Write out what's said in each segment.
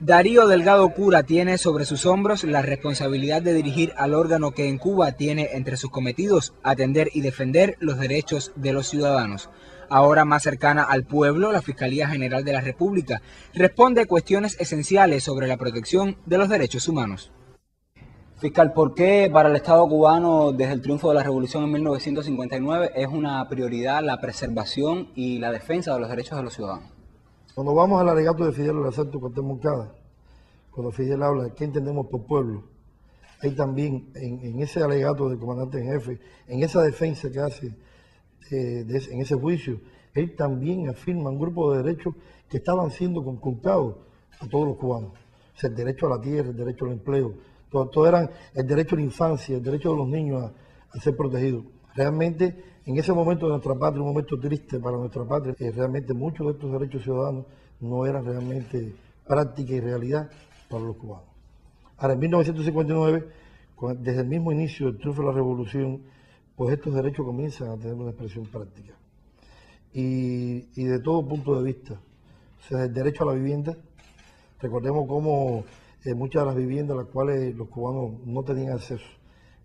Darío Delgado Cura tiene sobre sus hombros la responsabilidad de dirigir al órgano que en Cuba tiene entre sus cometidos atender y defender los derechos de los ciudadanos. Ahora más cercana al pueblo, la Fiscalía General de la República responde cuestiones esenciales sobre la protección de los derechos humanos. Fiscal, ¿por qué para el Estado cubano desde el triunfo de la Revolución en 1959 es una prioridad la preservación y la defensa de los derechos de los ciudadanos? Cuando vamos al alegato de Fidel Alacento Cortés Moncada, cuando Fidel habla de qué entendemos por pueblo, hay también en ese alegato del comandante en jefe, en esa defensa que hace, en ese juicio, él también afirma un grupo de derechos que estaban siendo conculcados a todos los cubanos. O sea, el derecho a la tierra, el derecho al empleo, todo eran el derecho a la infancia, el derecho de los niños a ser protegidos. Realmente, en ese momento de nuestra patria, un momento triste para nuestra patria, realmente muchos de estos derechos ciudadanos no eran realmente práctica y realidad para los cubanos. Ahora, en 1959, desde el mismo inicio del triunfo de la Revolución, pues estos derechos comienzan a tener una expresión práctica. Y de todo punto de vista, o sea, el derecho a la vivienda, recordemos cómo muchas de las viviendas a las cuales los cubanos no tenían acceso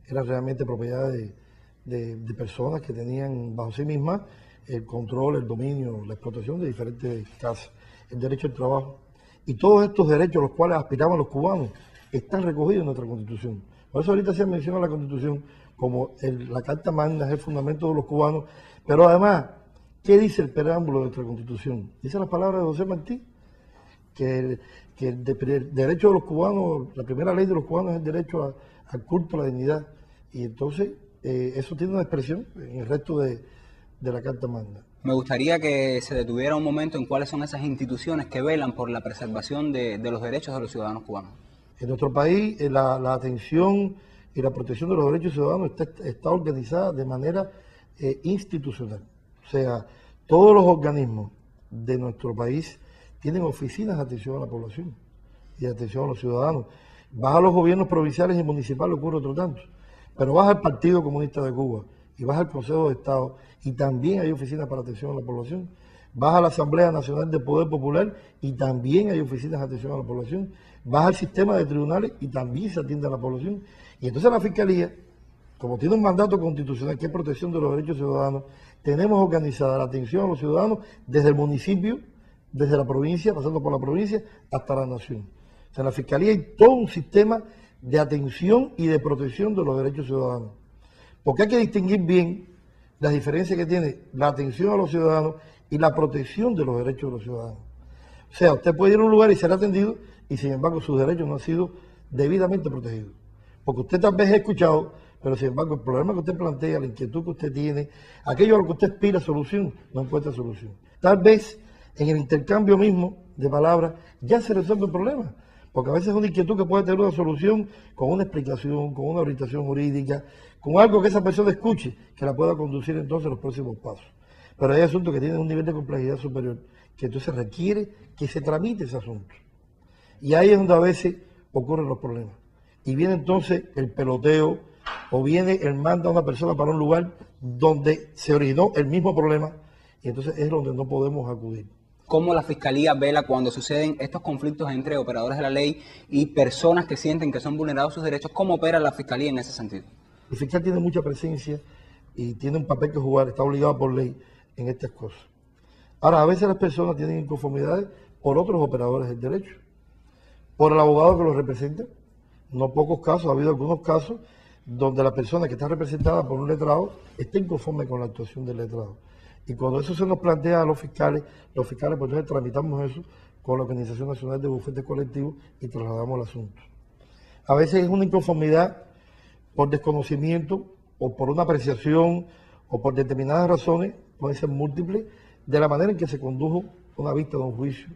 eran realmente propiedad de personas que tenían bajo sí mismas el control, el dominio, la explotación de diferentes casas, el derecho al trabajo. Y todos estos derechos a los cuales aspiraban los cubanos están recogidos en nuestra Constitución. Por eso ahorita se menciona la Constitución como la Carta Magna es el fundamento de los cubanos, pero además, ¿qué dice el preámbulo de nuestra Constitución? Dice las palabras de José Martí, que el derecho de los cubanos, la primera ley de los cubanos es el derecho al culto, a la dignidad, y entonces eso tiene una expresión en el resto de la Carta Magna. Me gustaría que se detuviera un momento en cuáles son esas instituciones que velan por la preservación de los derechos de los ciudadanos cubanos. En nuestro país la atención y la protección de los derechos ciudadanos está organizada de manera institucional. O sea, todos los organismos de nuestro país tienen oficinas de atención a la población y de atención a los ciudadanos. Vas a los gobiernos provinciales y municipales, ocurre otro tanto, pero vas al Partido Comunista de Cuba y vas al Consejo de Estado y también hay oficinas para atención a la población. Vas a la Asamblea Nacional del Poder Popular y también hay oficinas de atención a la población. Vas al sistema de tribunales y también se atiende a la población. Y entonces la Fiscalía, como tiene un mandato constitucional que es protección de los derechos ciudadanos, tenemos organizada la atención a los ciudadanos desde el municipio, desde la provincia, pasando por la provincia, hasta la nación. O sea, en la Fiscalía hay todo un sistema de atención y de protección de los derechos ciudadanos. Porque hay que distinguir bien las diferencias que tiene la atención a los ciudadanos y la protección de los derechos de los ciudadanos. O sea, usted puede ir a un lugar y ser atendido y sin embargo sus derechos no han sido debidamente protegidos. Porque usted tal vez ha escuchado, pero sin embargo el problema que usted plantea, la inquietud que usted tiene, aquello a lo que usted aspira solución, no encuentra solución. Tal vez en el intercambio mismo de palabras ya se resuelve el problema. Porque a veces es una inquietud que puede tener una solución con una explicación, con una orientación jurídica, con algo que esa persona escuche, que la pueda conducir entonces a los próximos pasos. Pero hay asuntos que tienen un nivel de complejidad superior, que entonces requiere que se tramite ese asunto. Y ahí es donde a veces ocurren los problemas. Y viene entonces el peloteo, o viene el manda a una persona para un lugar donde se originó el mismo problema, y entonces es donde no podemos acudir. ¿Cómo la Fiscalía vela cuando suceden estos conflictos entre operadores de la ley y personas que sienten que son vulnerados sus derechos? ¿Cómo opera la Fiscalía en ese sentido? El fiscal tiene mucha presencia y tiene un papel que jugar, está obligado por ley en estas cosas. Ahora, a veces las personas tienen inconformidades por otros operadores del derecho, por el abogado que los representa. No pocos casos, ha habido algunos casos donde la persona que está representada por un letrado está inconforme con la actuación del letrado. Y cuando eso se nos plantea a los fiscales pues entonces tramitamos eso con la Organización Nacional de Bufetes Colectivos y trasladamos el asunto. A veces es una inconformidad por desconocimiento o por una apreciación o por determinadas razones, pueden ser múltiples, de la manera en que se condujo una vista de un juicio,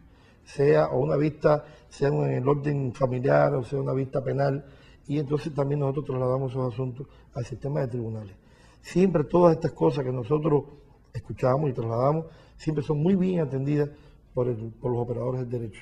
sea en el orden familiar o sea una vista penal, y entonces también nosotros trasladamos esos asuntos al sistema de tribunales. Siempre todas estas cosas que nosotros escuchamos y trasladamos, siempre son muy bien atendidas por los operadores del derecho.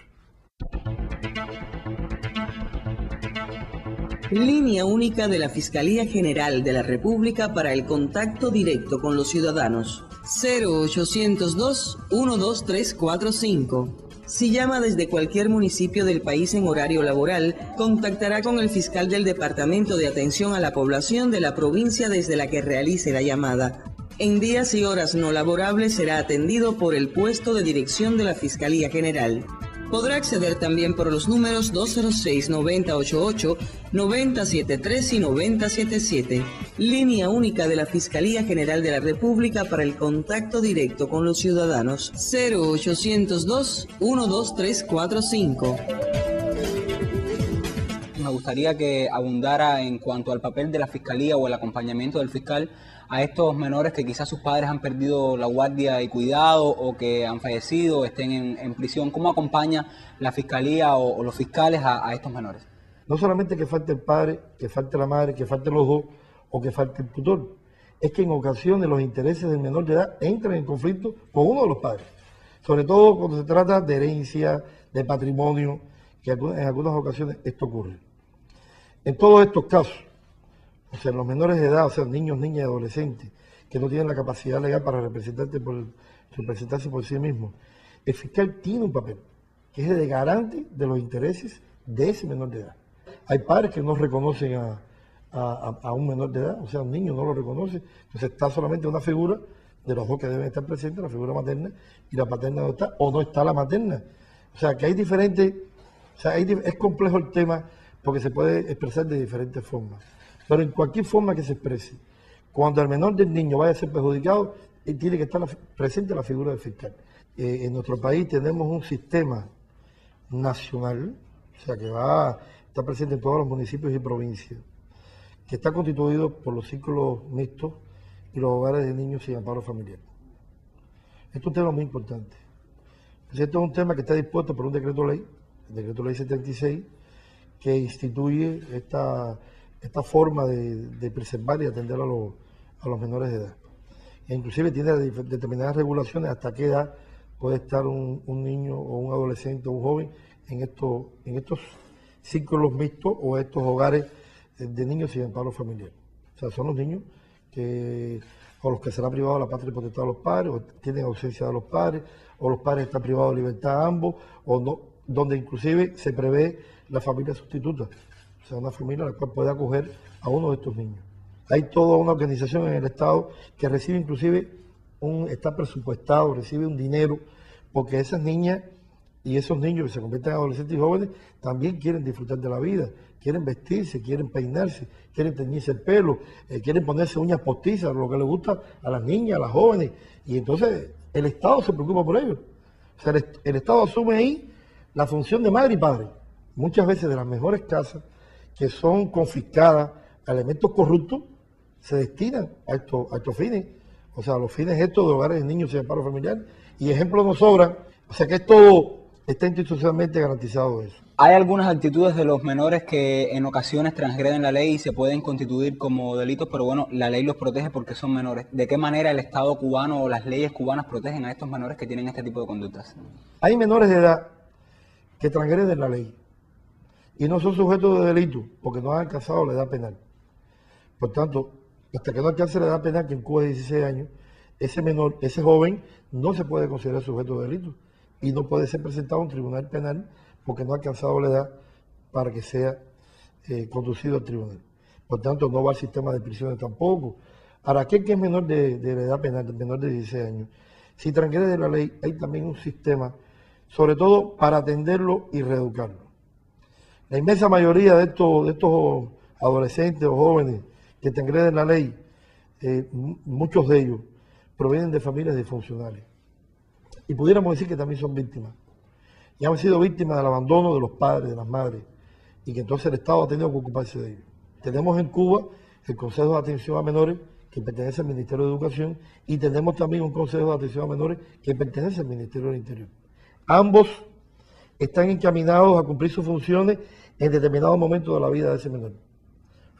Línea única de la Fiscalía General de la República para el contacto directo con los ciudadanos. 0800-2-12345. Si llama desde cualquier municipio del país en horario laboral, contactará con el fiscal del Departamento de Atención a la Población de la provincia desde la que realice la llamada. En días y horas no laborables será atendido por el puesto de dirección de la Fiscalía General. Podrá acceder también por los números 206-9088, 9073 y 9077, línea única de la Fiscalía General de la República para el contacto directo con los ciudadanos, 0802-12345. Me gustaría que abundara en cuanto al papel de la Fiscalía o el acompañamiento del fiscal a estos menores que quizás sus padres han perdido la guardia y cuidado o que han fallecido, estén en prisión. ¿Cómo acompaña la Fiscalía o los fiscales a estos menores? No solamente que falte el padre, que falte la madre, que falten los dos o que falte el tutor. Es que en ocasiones los intereses del menor de edad entran en conflicto con uno de los padres. Sobre todo cuando se trata de herencia, de patrimonio, que en algunas ocasiones esto ocurre. En todos estos casos, o sea, los menores de edad, o sea, niños, niñas y adolescentes, que no tienen la capacidad legal para representarse por sí mismos, el fiscal tiene un papel, que es de garante de los intereses de ese menor de edad. Hay padres que no reconocen a un menor de edad, o sea, un niño no lo reconoce, entonces está solamente una figura de los dos que deben estar presentes, la figura materna y la paterna no está, o no está la materna. O sea, que hay diferentes, o sea, es complejo el tema porque se puede expresar de diferentes formas. Pero en cualquier forma que se exprese, cuando el menor del niño vaya a ser perjudicado, tiene que estar presente la figura del fiscal. En nuestro país tenemos un sistema nacional, o sea, que está presente en todos los municipios y provincias, que está constituido por los círculos mixtos y los hogares de niños sin amparo familiar. Esto es un tema muy importante. Esto es un tema que está dispuesto por un decreto ley, el decreto ley 76, que instituye esta forma de preservar y atender a los menores de edad. E inclusive tiene determinadas regulaciones hasta qué edad puede estar un niño o un adolescente o un joven en estos círculos mixtos o estos hogares de niños sin amparo familiar. O sea, son los niños o los que será privado de la patria y potestad de los padres, o tienen ausencia de los padres, o los padres están privados de libertad a ambos, o no, donde inclusive se prevé la familia sustituta. O sea, una familia a la cual puede acoger a uno de estos niños. Hay toda una organización en el Estado que recibe inclusive, está presupuestado, recibe un dinero, porque esas niñas y esos niños que se convierten en adolescentes y jóvenes también quieren disfrutar de la vida, quieren vestirse, quieren peinarse, quieren teñirse el pelo, quieren ponerse uñas postizas, lo que les gusta a las niñas, a las jóvenes, y entonces el Estado se preocupa por ellos. O sea, el Estado asume ahí la función de madre y padre. Muchas veces de las mejores casas que son confiscadas a elementos corruptos, se destinan a estos fines, o sea, a los fines estos de hogares de niños sin amparo familiar, y ejemplos nos sobran, o sea que esto está institucionalmente garantizado eso. Hay algunas actitudes de los menores que en ocasiones transgreden la ley y se pueden constituir como delitos, pero bueno, la ley los protege porque son menores. ¿De qué manera el Estado cubano o las leyes cubanas protegen a estos menores que tienen este tipo de conductas? Hay menores de edad que transgreden la ley y no son sujetos de delito porque no han alcanzado la edad penal. Por tanto, hasta que no alcance la edad penal, que en Cuba es 16 años, ese menor, ese joven, no se puede considerar sujeto de delito y no puede ser presentado a un tribunal penal porque no ha alcanzado la edad para que sea conducido al tribunal. Por tanto, no va al sistema de prisiones tampoco. Ahora, aquel que es menor de la edad penal, menor de 16 años, si transgrede la ley, hay también un sistema, sobre todo para atenderlo y reeducarlo. La inmensa mayoría de estos adolescentes o jóvenes que transgreden la ley, muchos de ellos provienen de familias disfuncionales. Y pudiéramos decir que también son víctimas. Y han sido víctimas del abandono de los padres, de las madres, y que entonces el Estado ha tenido que ocuparse de ellos. Tenemos en Cuba el Consejo de Atención a Menores, que pertenece al Ministerio de Educación, y tenemos también un Consejo de Atención a Menores que pertenece al Ministerio del Interior. Ambos están encaminados a cumplir sus funciones en determinado momento de la vida de ese menor.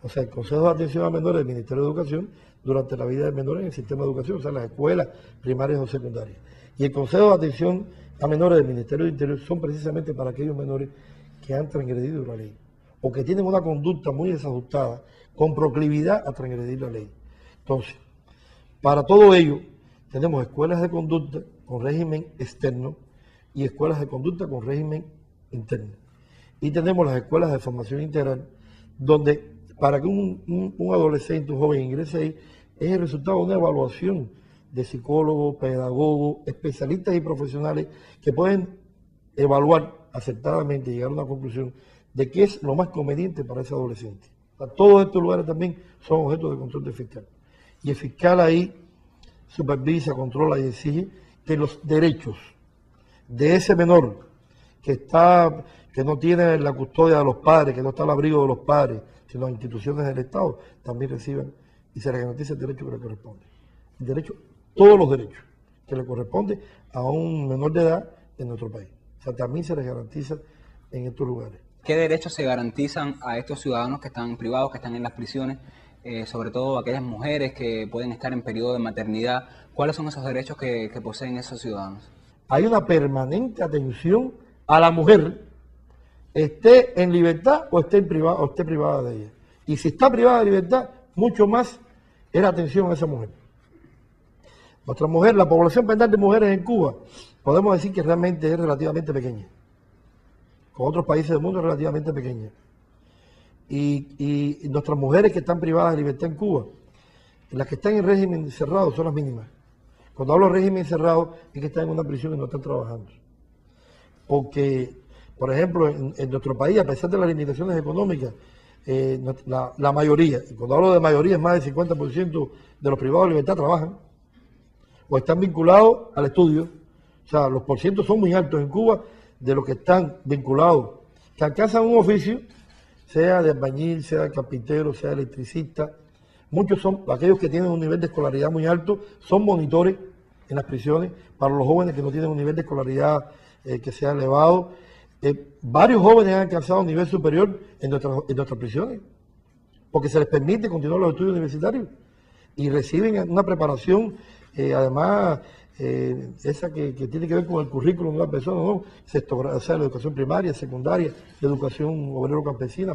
O sea, el Consejo de Atención a Menores del Ministerio de Educación durante la vida del menor en el sistema de educación, o sea, las escuelas primarias o secundarias. Y el Consejo de Atención a Menores del Ministerio del Interior son precisamente para aquellos menores que han transgredido la ley o que tienen una conducta muy desajustada con proclividad a transgredir la ley. Entonces, para todo ello, tenemos escuelas de conducta con régimen externo y escuelas de conducta con régimen interno. Y tenemos las escuelas de formación integral, donde para que un adolescente, un joven ingrese ahí, es el resultado de una evaluación de psicólogos, pedagogos, especialistas y profesionales que pueden evaluar acertadamente y llegar a una conclusión de qué es lo más conveniente para ese adolescente. O sea, todos estos lugares también son objeto de control del fiscal. Y el fiscal ahí supervisa, controla y exige que los derechos de ese menor que no tiene la custodia de los padres, que no está al abrigo de los padres, sino en instituciones del Estado, también reciban y se les garantice el derecho que le corresponde. El derecho, todos los derechos que le corresponde a un menor de edad en nuestro país. O sea, también se les garantiza en estos lugares. ¿Qué derechos se garantizan a estos ciudadanos que están privados, que están en las prisiones, sobre todo aquellas mujeres que pueden estar en periodo de maternidad? ¿Cuáles son esos derechos que poseen esos ciudadanos? Hay una permanente atención a la mujer, esté en libertad o esté privada de ella. Y si está privada de libertad, mucho más es la atención a esa mujer. Nuestra mujer, la población penal de mujeres en Cuba, podemos decir que realmente es relativamente pequeña. Con otros países del mundo es relativamente pequeña. Y nuestras mujeres que están privadas de libertad en Cuba, las que están en régimen cerrado son las mínimas. Cuando hablo de régimen cerrado es que están en una prisión y no están trabajando. Porque, por ejemplo, en nuestro país, a pesar de las limitaciones económicas, la mayoría, y cuando hablo de mayoría es más del 50% de los privados de libertad trabajan o están vinculados al estudio. O sea, los porcientos son muy altos en Cuba de los que están vinculados, que alcanzan un oficio, sea de albañil, sea de carpintero, sea de electricista. Muchos son, aquellos que tienen un nivel de escolaridad muy alto, son monitores en las prisiones, para los jóvenes que no tienen un nivel de escolaridad que sea elevado. Varios jóvenes han alcanzado un nivel superior en nuestras prisiones, porque se les permite continuar los estudios universitarios y reciben una preparación, además, esa que tiene que ver con el currículum de una persona, ¿no? O sea, la educación primaria, secundaria, la educación obrero-campesina,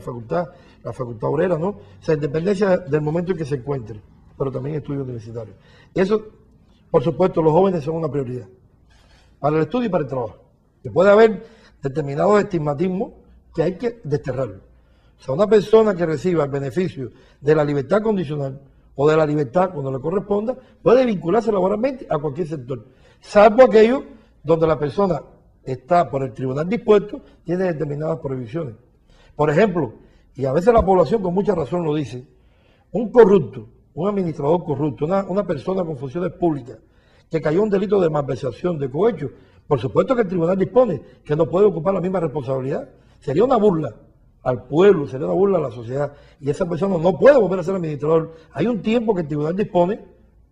la facultad obrera, ¿no? O sea, en dependencia del momento en que se encuentre, pero también estudios universitarios. Eso, por supuesto, los jóvenes son una prioridad para el estudio y para el trabajo. Que puede haber determinados estigmatismos que hay que desterrarlos. O sea, una persona que reciba el beneficio de la libertad condicional o de la libertad cuando le corresponda, puede vincularse laboralmente a cualquier sector, salvo aquello donde la persona está por el tribunal dispuesto, tiene determinadas prohibiciones. Por ejemplo, y a veces la población con mucha razón lo dice, un corrupto, un administrador corrupto, una persona con funciones públicas que cayó en un delito de malversación, de cohecho, por supuesto que el tribunal dispone que no puede ocupar la misma responsabilidad. Sería una burla al pueblo, sería una burla a la sociedad, y esa persona no puede volver a ser administrador. Hay un tiempo que el tribunal dispone,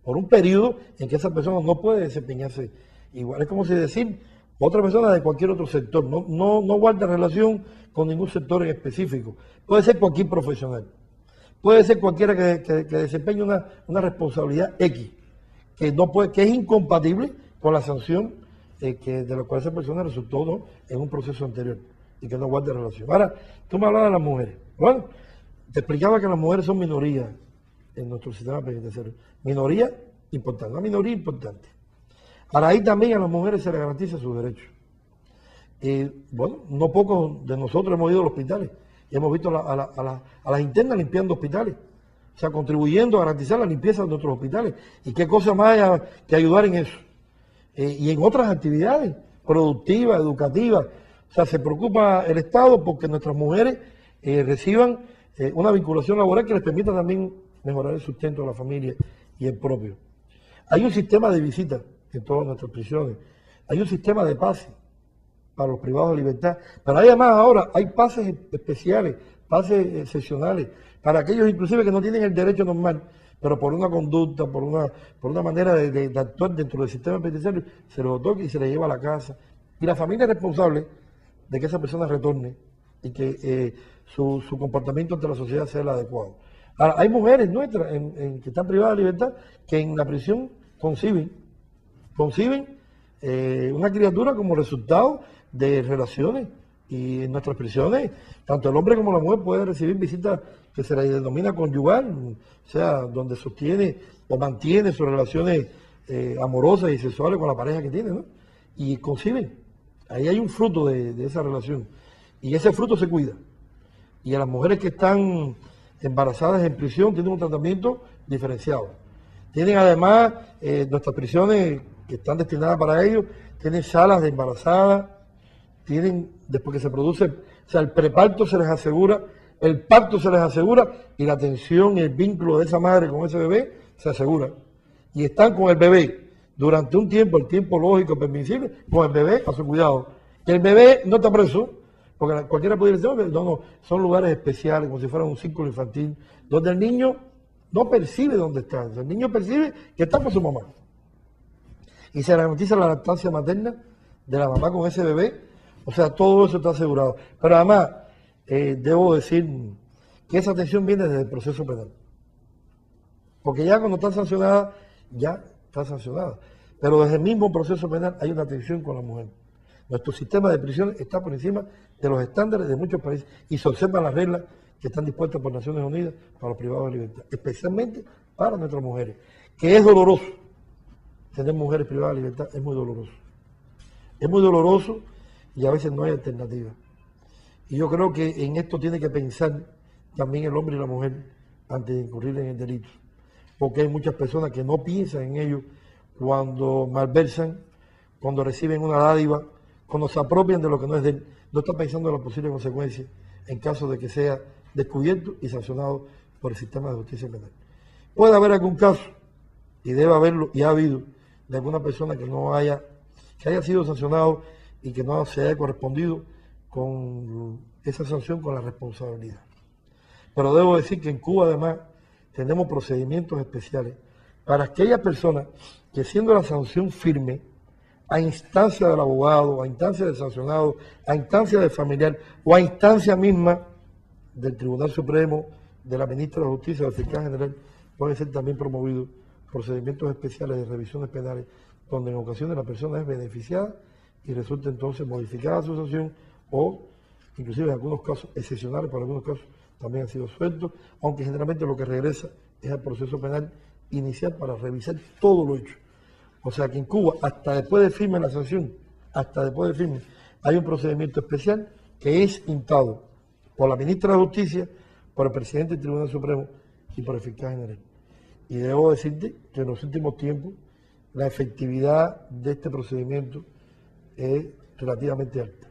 por un periodo, en que esa persona no puede desempeñarse igual. Es como si decir, otra persona de cualquier otro sector, no guarda relación con ningún sector en específico. Puede ser cualquier profesional, puede ser cualquiera que desempeñe una responsabilidad X, que es incompatible con la sanción de la cual esa persona resultó, ¿no?, en un proceso anterior, y que no guarde relación. Ahora, tú me hablabas de las mujeres. Bueno, te explicaba que las mujeres son minoría en nuestro sistema penitenciario. Minoría importante, una minoría importante. Ahora, ahí también a las mujeres se les garantiza sus derechos. Bueno, no pocos de nosotros hemos ido a los hospitales y hemos visto a las internas limpiando hospitales, o sea, contribuyendo a garantizar la limpieza de nuestros hospitales. ¿Y qué cosa más hay que ayudar en eso? Y en otras actividades productivas, educativas. O sea, se preocupa el Estado porque nuestras mujeres reciban una vinculación laboral que les permita también mejorar el sustento de la familia y el propio. Hay un sistema de visitas en todas nuestras prisiones. Hay un sistema de pases para los privados de libertad. Pero además ahora hay pases especiales, pases excepcionales, para aquellos inclusive que no tienen el derecho normal, pero por una conducta, por una manera de actuar dentro del sistema penitenciario, se los otorga y se les lleva a la casa. Y la familia es responsable de que esa persona retorne y que su comportamiento ante la sociedad sea el adecuado. Ahora, hay mujeres nuestras que están privadas de libertad que en la prisión conciben una criatura como resultado de relaciones. Y en nuestras prisiones, tanto el hombre como la mujer pueden recibir visitas que se les denomina conyugal, o sea, donde sostiene o mantiene sus relaciones amorosas y sexuales con la pareja que tiene, ¿no? Y conciben. ahí hay un fruto de esa relación. Y ese fruto se cuida. Y a las mujeres que están embarazadas en prisión tienen un tratamiento diferenciado. Tienen además nuestras prisiones que están destinadas para ellos, tienen salas de embarazadas, tienen, después que se produce, o sea, el preparto se les asegura, el parto se les asegura y la atención y el vínculo de esa madre con ese bebé se asegura. Y están con el bebé durante un tiempo, el tiempo lógico, permisible, con el bebé a su cuidado. Que el bebé no está preso, porque cualquiera pudiera decir, no, son lugares especiales, como si fuera un círculo infantil, donde el niño no percibe dónde está, el niño percibe que está con su mamá. Y se garantiza la lactancia materna de la mamá con ese bebé, o sea, todo eso está asegurado. Pero además, debo decir que esa atención viene desde el proceso penal. Porque ya cuando está sancionada, ya está sancionada. Pero desde el mismo proceso penal hay una atención con la mujer. Nuestro sistema de prisiones está por encima de los estándares de muchos países y se observan las reglas que están dispuestas por Naciones Unidas para los privados de libertad, especialmente para nuestras mujeres, que es doloroso. Tener mujeres privadas de libertad es muy doloroso. Es muy doloroso y a veces no hay alternativa. Y yo creo que en esto tiene que pensar también el hombre y la mujer antes de incurrir en el delito. Porque hay muchas personas que no piensan en ello cuando malversan, cuando reciben una dádiva, cuando se apropian de lo que no es de él, no están pensando en las posibles consecuencias en caso de que sea descubierto y sancionado por el sistema de justicia penal. Puede haber algún caso, y debe haberlo, y ha habido, de alguna persona que haya sido sancionado y que no se haya correspondido con esa sanción con la responsabilidad. Pero debo decir que en Cuba además tenemos procedimientos especiales para aquellas personas que siendo la sanción firme, a instancia del abogado, a instancia del sancionado, a instancia del familiar o a instancia misma del Tribunal Supremo, de la Ministra de Justicia, del Fiscal General, pueden ser también promovidos procedimientos especiales de revisiones penales, donde en ocasiones la persona es beneficiada y resulta entonces modificada su sanción o, inclusive en algunos casos excepcionales, para algunos casos también han sido sueltos, aunque generalmente lo que regresa es al proceso penal inicial para revisar todo lo hecho. O sea que en Cuba, hasta después de firme la sanción, hasta después de firme, hay un procedimiento especial que es instado por la Ministra de Justicia, por el Presidente del Tribunal Supremo y por el Fiscal General. Y debo decirte que en los últimos tiempos la efectividad de este procedimiento es relativamente alta.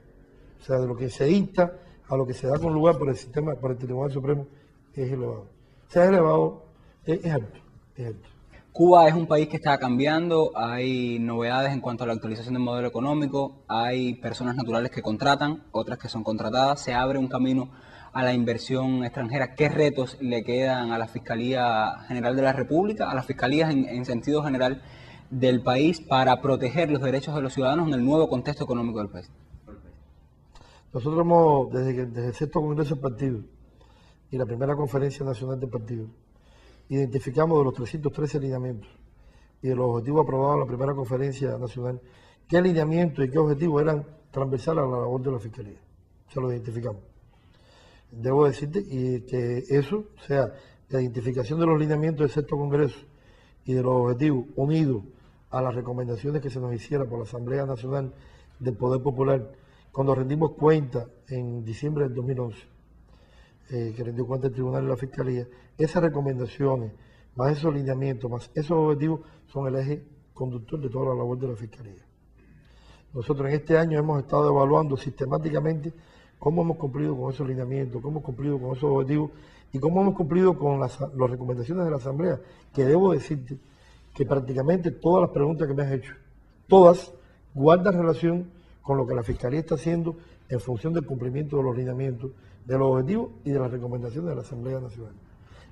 O sea, de lo que se insta a lo que se da con lugar por el sistema, por el Tribunal Supremo, es elevado. O sea, es elevado, es alto, es alto. Cuba es un país que está cambiando, hay novedades en cuanto a la actualización del modelo económico, hay personas naturales que contratan, otras que son contratadas, se abre un camino a la inversión extranjera. ¿Qué retos le quedan a la Fiscalía General de la República, a las fiscalías en sentido general del país para proteger los derechos de los ciudadanos en el nuevo contexto económico del país? Nosotros hemos, desde el sexto Congreso del Partido y la primera Conferencia Nacional del Partido, identificamos de los 313 lineamientos y de los objetivos aprobados en la primera Conferencia Nacional, qué lineamientos y qué objetivos eran transversales a la labor de la Fiscalía. Se los identificamos. Debo decirte que eso, o sea, la identificación de los lineamientos del sexto Congreso y de los objetivos unidos a las recomendaciones que se nos hicieron por la Asamblea Nacional del Poder Popular, cuando rendimos cuenta en diciembre del 2011, que rindió cuenta el Tribunal y la Fiscalía, esas recomendaciones, más esos lineamientos, más esos objetivos, son el eje conductor de toda la labor de la Fiscalía. Nosotros en este año hemos estado evaluando sistemáticamente cómo hemos cumplido con esos lineamientos, cómo hemos cumplido con esos objetivos y cómo hemos cumplido con las recomendaciones de la Asamblea, que debo decirte que prácticamente todas las preguntas que me has hecho, todas guardan relación con lo que la Fiscalía está haciendo en función del cumplimiento de los lineamientos, de los objetivos y de las recomendaciones de la Asamblea Nacional.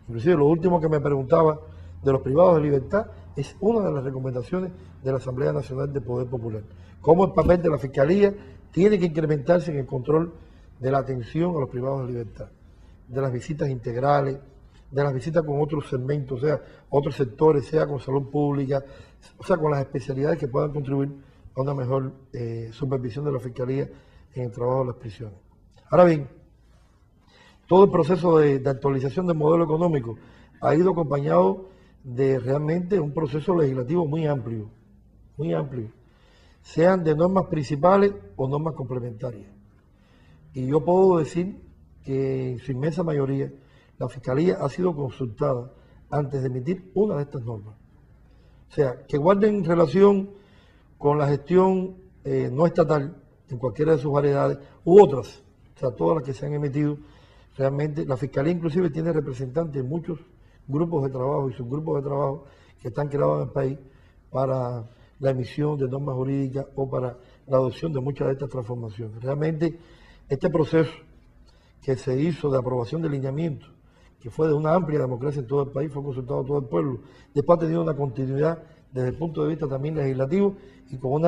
Inclusive lo último que me preguntaba de los privados de libertad es una de las recomendaciones de la Asamblea Nacional de Poder Popular. Cómo el papel de la Fiscalía tiene que incrementarse en el control de la atención a los privados de libertad, de las visitas integrales, de las visitas con otros segmentos, o sea, otros sectores, sea con salud pública, o sea, con las especialidades que puedan contribuir a una mejor supervisión de la Fiscalía en el trabajo de las prisiones. Ahora bien, todo el proceso de actualización del modelo económico ha ido acompañado de realmente un proceso legislativo muy amplio, sean de normas principales o normas complementarias. Y yo puedo decir que en su inmensa mayoría la Fiscalía ha sido consultada antes de emitir una de estas normas. O sea, que guarden relación con la gestión no estatal en cualquiera de sus variedades u otras, o sea, todas las que se han emitido. Realmente la Fiscalía inclusive tiene representantes en muchos grupos de trabajo y subgrupos de trabajo que están creados en el país para la emisión de normas jurídicas o para la adopción de muchas de estas transformaciones. Realmente este proceso que se hizo de aprobación de lineamientos, que fue de una amplia democracia en todo el país, fue consultado a todo el pueblo, después ha tenido una continuidad desde el punto de vista también legislativo y con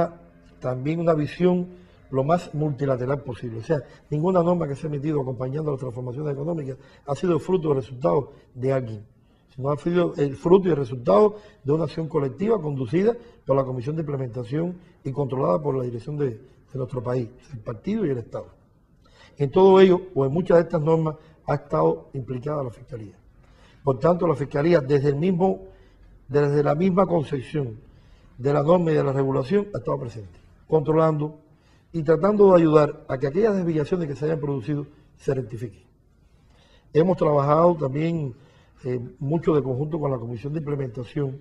también una visión lo más multilateral posible. O sea, ninguna norma que se ha emitido acompañando las transformaciones económicas ha sido el fruto o resultado de alguien, sino ha sido el fruto y el resultado de una acción colectiva conducida por la Comisión de Implementación y controlada por la dirección de nuestro país, el partido y el Estado. En todo ello, o en muchas de estas normas, ha estado implicada la Fiscalía. Por tanto, la Fiscalía, desde la misma concepción de la norma y de la regulación, ha estado presente, controlando y tratando de ayudar a que aquellas desviaciones que se hayan producido se rectifiquen. Hemos trabajado también mucho de conjunto con la Comisión de Implementación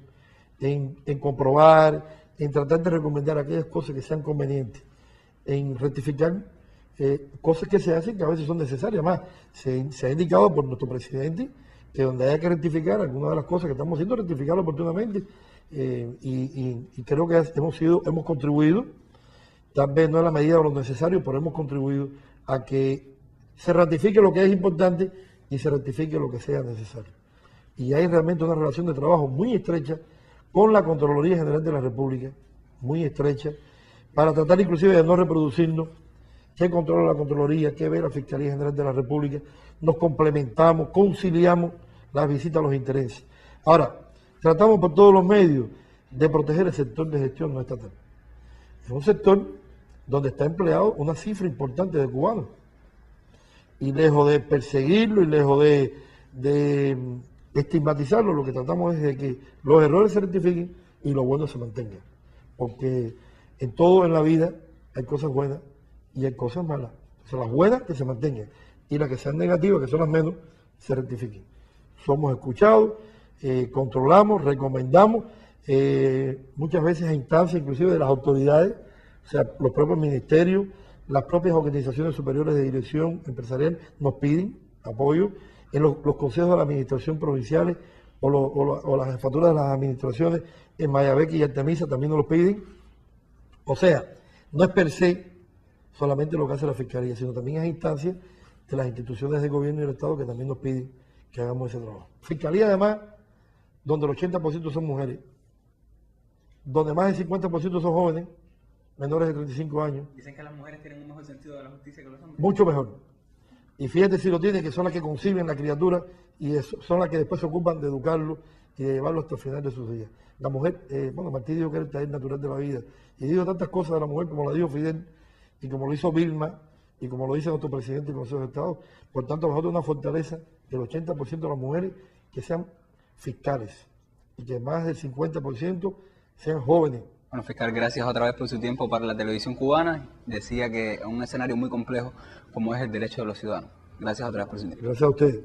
en comprobar, en tratar de recomendar aquellas cosas que sean convenientes, en rectificar cosas que se hacen que a veces son necesarias. Más, se ha indicado por nuestro presidente que donde haya que rectificar algunas de las cosas que estamos haciendo, rectificarlo oportunamente, y creo que hemos contribuido, tal vez no en la medida de lo necesario, pero hemos contribuido a que se ratifique lo que es importante y se rectifique lo que sea necesario. Y hay realmente una relación de trabajo muy estrecha con la Contraloría General de la República, muy estrecha, para tratar inclusive de no reproducirnos. ¿Qué controla la Contraloría? ¿Qué ve la Fiscalía General de la República? Nos complementamos, conciliamos las visitas a los intereses. Ahora, tratamos por todos los medios de proteger el sector de gestión no estatal. Es un sector donde está empleado una cifra importante de cubanos. Y lejos de perseguirlo y lejos de estigmatizarlo, lo que tratamos es de que los errores se rectifiquen y lo bueno se mantenga. Porque en todo en la vida hay cosas buenas y hay cosas malas. O sea, las buenas que se mantengan y las que sean negativas, que son las menos, se rectifiquen. Somos escuchados, controlamos, recomendamos, muchas veces a instancias inclusive de las autoridades, o sea, los propios ministerios, las propias organizaciones superiores de dirección empresarial nos piden apoyo, en los consejos de la administración provinciales o las jefaturas de las administraciones en Mayabeque y Artemisa también nos lo piden. O sea, no es per se solamente lo que hace la Fiscalía, sino también hay instancias de las instituciones de gobierno y del Estado que también nos piden que hagamos ese trabajo. Fiscalía además, donde el 80% son mujeres, donde más del 50% son jóvenes, menores de 35 años. Dicen que las mujeres tienen un mejor sentido de la justicia que los hombres. Mucho mejor. Y fíjate si lo tienen, que son las que conciben la criatura y son las que después se ocupan de educarlo y de llevarlo hasta el final de sus días. La mujer, Martí dijo que era el taller natural de la vida. Y dijo tantas cosas de la mujer como la dijo Fidel y como lo hizo Vilma y como lo dice nuestro presidente del Consejo de Estado. Por tanto, nosotros una fortaleza del 80% de las mujeres que sean fiscales y que más del 50% sean jóvenes. Bueno, fiscal, gracias otra vez por su tiempo para la televisión cubana. Decía que es un escenario muy complejo como es el derecho de los ciudadanos. Gracias otra vez por su tiempo. Gracias a ustedes.